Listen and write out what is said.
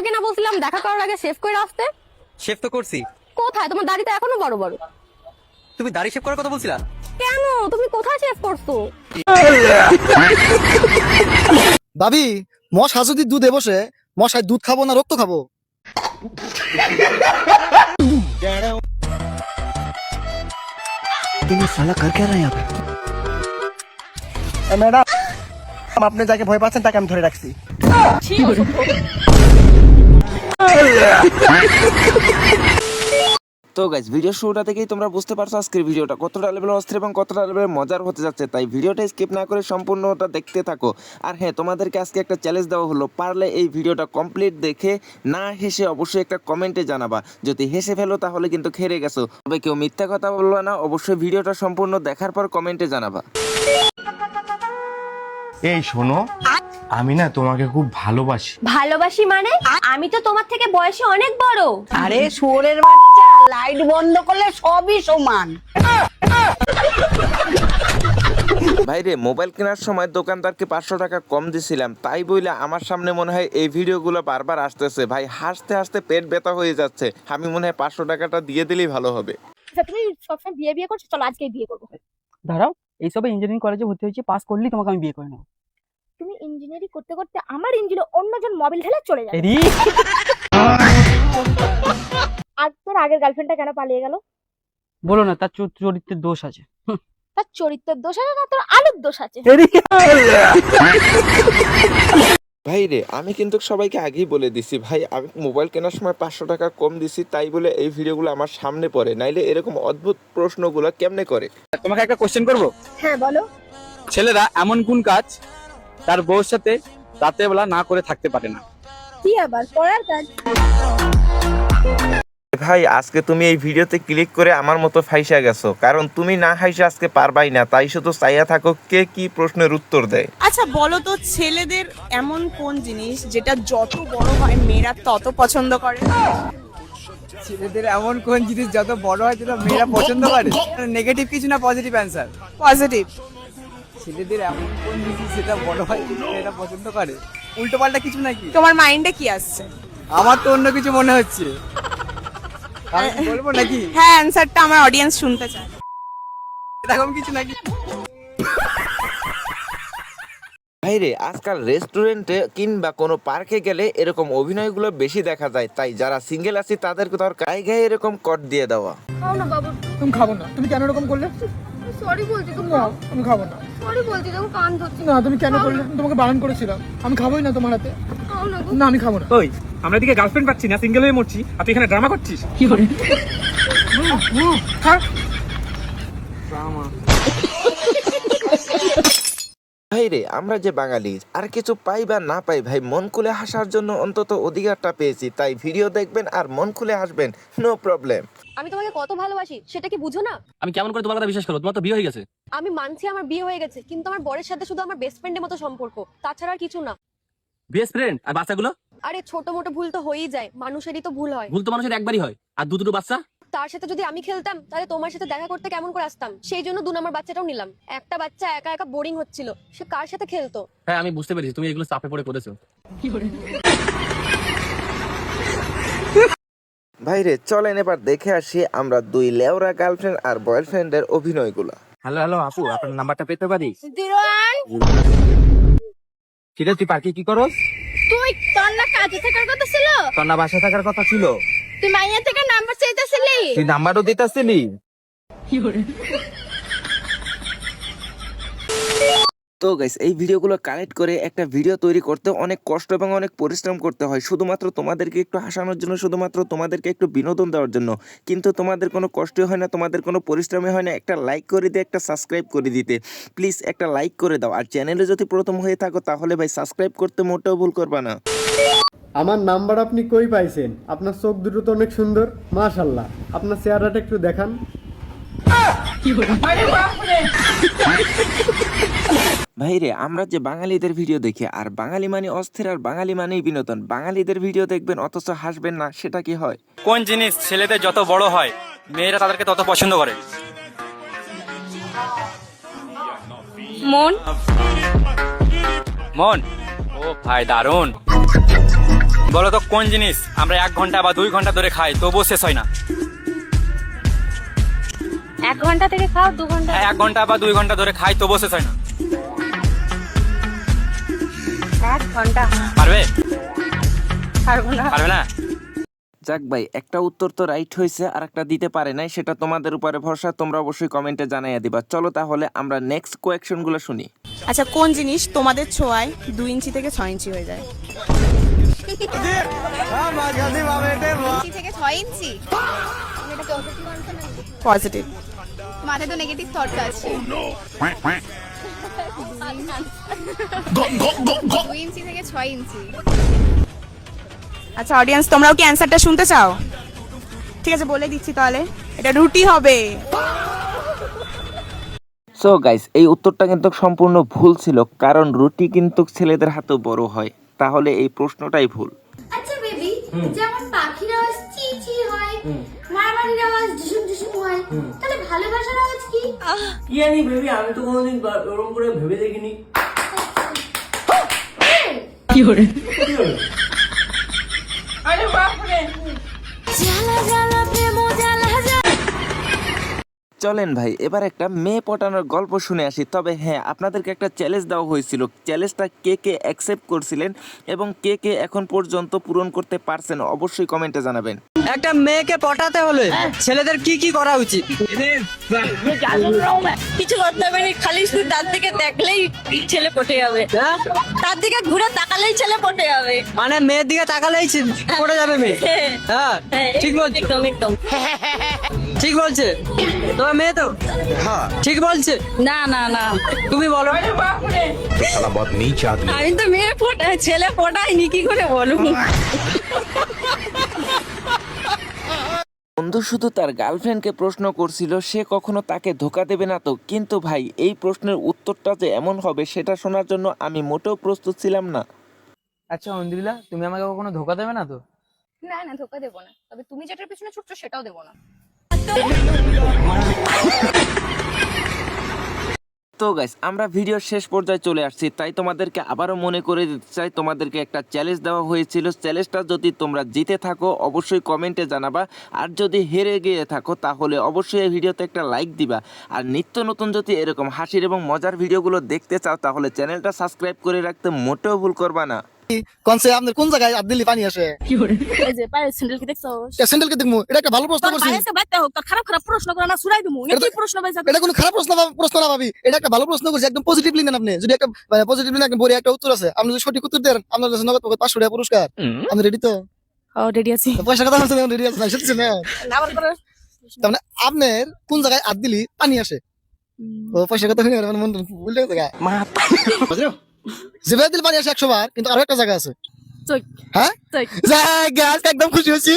তোমাকে না বলছিলাম দেখা করার আগে শেভ করে আসতে? শেভ তো করছি। কোথায়? তোমার দাড়িটা এখনো বড় বড়। তুমি দাড়ি শেভ করার কথা বলছিলা? কেন? তুমি কোথায় শেভ করছো? ভাবি, মশা যদি দুধে বসে, মশায় দুধ খাবো না রক্ত খাবো? ये साला कर क्या रहा है यहाँ पे? ম্যাডাম, আপনি যাকে ভয় পাচ্ছেন তাকে আমি ধরে রাখছি। তো গাইস, ভিডিও শুরুটা থেকেই তোমরা বুঝতে পারছো আজকের ভিডিওটা কতটা লেভেলে অস্থির এবং কতটা লেভেলে মজার হতে যাচ্ছে, তাই ভিডিওটা স্কিপ না করে সম্পূর্ণটা দেখতে থাকো। আর হ্যাঁ, তোমাদেরকে আজকে একটা চ্যালেঞ্জ দেওয়া হলো, পারলে এই ভিডিওটা কমপ্লিট দেখে না হেসে অবশ্যই একটা কমেন্টে জানাবা। যদি হেসে ফেলো তাহলে কিন্তু খেরে গেছো, তবে কেউ মিথ্যা কথা বলবে না, অবশ্যই ভিডিওটা সম্পূর্ণ দেখার পর কমেন্টে জানাবা। এই শোনো, আমি না তোমাকে খুব ভালোবাসি। ভালোবাসি মানে? আমি তো তোমার থেকে বয়সে অনেক বড়। আরে শুয়োরের বাচ্চা, লাইট বন্ধ করলে সবই সমান। ভাইরে, মোবাইল কেনার সময় দোকানদারকে 500 টাকা কম দিছিলাম, তাই বইলে আমার সামনে মনে হয় এই ভিডিওগুলো বারবার আসতেছে। ভাই হাসতে হাসতে পেট ব্যথা হয়ে যাচ্ছে। আমি মনে হয় 500 টাকাটা দিয়ে দিলেই ভালো হবে। তুমি সবসময় বিয়ে বিয়ে করছো, চলো আজকেই বিয়ে করবো। দাঁড়াও, এইসবে ইঞ্জিনিয়ারিং কলেজে ভর্তি হয়েছি, পাস করলেই তোমাকে আমি বিয়ে করে নেবো। তুমি ইঞ্জিনিয়ারিং করতে করতে আমার ইঞ্জিনে অন্যজন মোবাইল ঢেলে চলে যাবে। এরি, আজ তোর আগের গার্লফ্রেন্ডটা কেন পালিয়ে গেল? বলো না, তার চরিত্রের দোষ আছে। তার চরিত্রের দোষ আছে না তোর আলুর দোষ আছে? এরি, ভাইরে, আমি কিন্তু সবাইকে আগেই বলে দিছি ভাই, আমি মোবাইল কেনার সময় 500 টাকা কম দিছি, তাই বলে এই ভিডিওগুলো আমার সামনে পড়ে, নাইলে এরকম অদ্ভুত প্রশ্নগুলো কেমনে করে। তোমাকে একটা কোশ্চেন করবো। হ্যাঁ বলো। ছেলেরা এমন কোন কাজ তার বউর সাথে রাতের বেলা না করে থাকতে পারে না? কি আবার পড়ার কাজ? ভাই, আজকে তুমি এই ভিডিওতে ক্লিক করে আমার মতো ফাইসা গেছো, কারণ তুমি না হাইসা আজকে পারবাই না, তাই শুধু চাইয়া থাকো কে কি প্রশ্নের উত্তর দেয়। আচ্ছা বলো তো, ছেলেদের এমন কোন জিনিস যেটা যত বড় হয় মেয়েরা তত পছন্দ করে? ছেলেদের এমন কোন জিনিস যত বড় হয় সেটা মেয়েরা পছন্দ করে? নেগেটিভ কিছু না, পজিটিভ অ্যান্সার। পজিটিভ। ছেলেদের এমন কোন জিনিস যেটা বড় হয় মেয়েরা পছন্দ করে? উল্টো পাল্টা কিছু নাকি? তোমার মাইন্ডে কি আসছে? আমার তো অন্য কিছু মনে হচ্ছে। আমি কি বলবো নাকি? হ্যাঁ, অ্যান্সারটা আমার অডিয়েন্স শুনতে চায়। এরকম কিছু নাকি? ভাইরে, আজকাল রেস্টুরেন্টে কিংবা কোনো পার্কে গেলে এরকম অভিনয়গুলো বেশি দেখা যায়, তাই যারা সিঙ্গেল আছে তাদেরকে ধর গায়ে গায়ে এরকম কট দিয়ে দেওয়া। খাও না বাবু। তুমি খাবো না। তুমি কেন এরকম করলে? সরি বলছি তো। আমি খাবো না। সরি বলছি, দেখো কান ধরছি। না, তুমি কেন করলে? আমি তোমাকে বারণ করেছিলাম। আমি খাবোই না তোমার হাতে। খাও না গো। না, আমি খাবো না। ওই, আমরা এদিকে গার্লফ্রেন্ড পাচ্ছি না, সিঙ্গেল হয়ে মরছি, আর তুই এখানে ড্রামা করছিস? কি করে? ভাইরে, আমরা যে বাঙালি, আর কিছু পাই বা না পাই ভাই, মন খুলে হাসার জন্য অন্তত অধিকারটা পেয়েছি, তাই ভিডিও দেখবেন আর মন খুলে হাসবেন, নো প্রবলেম। আমি তোমাকে কত ভালোবাসি সেটা কি বুঝো না? আমি কেমন করে তোমার কথা বিশ্বাস করবো? তোমার তো বিয়ে হয়ে গেছে। আমি মানছি আমার বিয়ে হয়ে গেছে, কিন্তু আমার বরের সাথে শুধু আমার বেস্ট ফ্রেন্ডের মতো সম্পর্ক, তাছাড়া আর কিছু না। বেস্ট ফ্রেন্ড আর বাচ্চাগুলো? আরে ছোট মোটো ভুল তো হয়েই যায়, মানুষেরই তো ভুল হয়। ভুল তো মানুষের একবারই হয়, আর দুটো বাচ্চা? তার সাথে যদি আমি খেলতাম তাহলে তোমার সাথে দেখা করতে কেমন করে আসতাম, সেই জন্য 2 নম্বর বাচ্চাটাও নিলাম। একটা বাচ্চা একা একা বোরিং হচ্ছিল, সে কার সাথে খেলতো? হ্যাঁ, আমি বুঝতে পেরেছি তুমি এগুলো চাপে পড়ে করেছো। ভাইরে, চলেন এবার দেখে আসি আমরা দুই লেওরা গার্লফ্রেন্ড আর বয়ফ্রেন্ডের অভিনয়গুলো। হ্যালো হ্যালো আপু, আপনার নাম্বারটা পেতে পারি? দিরোয়ান, কিরে তুই পার্কে কি করস? তুই তোর না কাজে থাকার কথা ছিল? তোর না বাসায় থাকার কথা ছিল? তুই মাইয়া থেকে নাম্বার চাইতেছিলি? তুই নাম্বারও দিতেছিলি? তো গাইস, এই ভিডিওগুলো কালেক্ট করে একটা ভিডিও তৈরি করতে অনেক কষ্ট এবং অনেক পরিশ্রম করতে হয়, শুধুমাত্র তোমাদেরকে একটু হাসানোর জন্য, শুধুমাত্র তোমাদেরকে একটু বিনোদন দেওয়ার জন্য। কিন্তু তোমাদের কোনো কষ্টই হয় না, তোমাদের কোনো পরিশ্রমই হয় না একটা লাইক করে দিয়ে, একটা সাবস্ক্রাইব করে দিতে। প্লিজ একটা লাইক করে দাও, আর চ্যানেলে যদি প্রথম হয়ে থাকো তাহলে ভাই সাবস্ক্রাইব করতে মোটেও ভুল করবা না। আমার নাম্বার আপনি কই পাইছেন? আপনার চোখ দুটো তো অনেক সুন্দর, মাশাআল্লাহ। আপনার চেহারাটা একটু দেখান। ভাইরে, আমরা যে বাঙালিদের ভিডিও দেখি, আর বাঙালি মানে অস্থির, আর বাঙালি মানেই বিনোদন। বাঙালিদের ভিডিও দেখবেন অথচ হাসবেন না, সেটা কি হয়? কোন জিনিস ছেলেদের যত বড় হয় মেয়েরা তাদেরকে তত পছন্দ করে? মন। মন? ও ভাই, দারুণ। বলো তো কোন জিনিস আমরা 1 ঘন্টা বা 2 ঘন্টা ধরে খাই তবুও শেষ হয় না? 1 ঘন্টা থেকে খাও 2 ঘন্টা? হ্যাঁ, 1 ঘন্টা বা 2 ঘন্টা ধরে খাই তবুও শেষ হয় না। 1 ঘন্টা পারবে? পারবো না। পারবে না? যাক ভাই, একটা উত্তর তো রাইট হয়েছে আর একটা দিতে পারে নাই, সেটা তোমাদের উপরে ভরসা, তোমরা অবশ্যই কমেন্টে জানাইয়া দিবা। চলো তাহলে আমরা নেক্সট কোয়েকশনগুলো শুনি। আচ্ছা, কোন জিনিস তোমাদের ছোঁয়ায় 2 ইঞ্চি থেকে 6 ইঞ্চি হয়ে যায়? 2 থেকে 6 ইঞ্চি? পজিটিভ। মাথায় তো নেগেটিভ থটস আছে। 2 ইঞ্চি থেকে 6 ইঞ্চি। আচ্ছা অডিয়েন্স, তোমরাও কি অ্যানসারটা শুনতে চাও? ঠিক আছে, বলে দিচ্ছি তাহলে, এটা রুটি হবে। সো গাইস, এই উত্তরটা কিন্তু সম্পূর্ণ ভুল ছিল, কারণ রুটি কিন্তু ছেলেদের হাতেও বড় হয়, তাহলে এই প্রশ্নটাই ভুল। আচ্ছা বেবি, যেমন পাখির আওয়াজ চি চি হয়, মারামারির আওয়াজ ঝুম ঝুম হয়, তাহলে ভালোবাসার আওয়াজ কি? কি জানি বেবি, আমি তো কোনোদিন ওরকম করে ভেবে দেখিনি। কি করে? আরে বাপ রে। জ্বালা জ্বালা প্রেম জ্বালা জ্বালা। চলেন ভাই, এবার একটা মেয়ে পটানোর গল্প শুনে আসি। তবে হ্যাঁ, আপনাদেরকে একটা চ্যালেঞ্জ দেওয়া হয়েছিল, চ্যালেঞ্জটা কে কে অ্যাকসেপ্ট করছিলেন এবং কে কে এখন পর্যন্ত পূরণ করতে পারছেন অবশ্যই কমেন্টে জানাবেন। একটা মেয়েকে পটাতে হলে ছেলেদের কি কি করা উচিত? কিছু করতে হবে না, খালি শুধু তার দিকে দেখলেই ছেলে পটে যাবে, তার দিকে ঘুরে তাকালেই ছেলে পটে যাবে। মানে মেয়ের দিকে তাকালেই পড়ে যাবে মেয়ে? হ্যাঁ, ঠিক বলছে, একদম একদম। ঠিক বলছে তোমার মেয়ে তো? ঠিক বলছে? না না না, তুমি বলো। আমি তো মেয়ে পটাই, ছেলে পটাইনি, কি করে বলুন? বন্ধু শুধু তার গার্লফ্রেন্ডকে প্রশ্ন করছিল সে কখনো তাকে ধোকা দেবে না তো, কিন্তু ভাই এই প্রশ্নের উত্তরটা যে এমন হবে সেটা শোনার জন্য আমি মোটেও প্রস্তুত ছিলাম না। আচ্ছা অঞ্জলিলা, তুমি আমাকে কখনো ধোকা দেবে না তো? না না, ধোকা দেবো না, তবে তুমি যেটার পিছনে ছুটছো সেটাও দেবো না। তো গাইস, আমরা ভিডিওর শেষ পর্যায়ে চলে আসছি, তাই তোমাদেরকে আবারও মনে করে দিতে চাই, তোমাদেরকে একটা চ্যালেঞ্জ দেওয়া হয়েছিল। চ্যালেঞ্জটা যদি তোমরা জিতে থাকো অবশ্যই কমেন্টে জানাবা, আর যদি হেরে গিয়ে থাকো তাহলে অবশ্যই এই ভিডিওতে একটা লাইক দিবা। আর নিত্য নতুন যদি এরকম হাসির এবং মজার ভিডিওগুলো দেখতে চাও তাহলে চ্যানেলটা সাবস্ক্রাইব করে রাখতে মোটেও ভুল করবা না। কোনসে আপনার কোন জায়গায় আদিলি পানি আসে? এই যে পায়ের স্যান্ডেল কি দেখছো? স্যান্ডেলকে দেখবো, এটা একটা ভালো প্রশ্ন করছি। পায়ের বাচ্চা হোক, তো খারাপ খারাপ প্রশ্ন করে না, শুনাই দিমু। এটা কি প্রশ্ন ভাই? এটা কোনো খারাপ প্রশ্ন না ভাবি, এটা একটা ভালো প্রশ্ন করছি, একদম পজিটিভলি নেন আপনি। যদি একটা পজিটিভলি নেন, বড় একটা উত্তর আছে, আপনি যদি সঠিক উত্তর দেন আপনার কাছে নগদ 500 টাকা পুরস্কার। আপনি রেডি তো? ও রেডি আছি। পয়সা কথা বলছেন, রেডি আছে না? সত্যি না? আবার করে তার মানে আপনার কোন জায়গায় আদিলি পানি আসে? ও পয়সা কথা শুনে মানে মন ভুলে গেছে গা। জিভে দিল পানি আসে 100 বার, কিন্তু আরো একটা জায়গা আছে। চোখ। হ্যাঁ, চোখ। জায়গা একদম খুশি হয়েছি।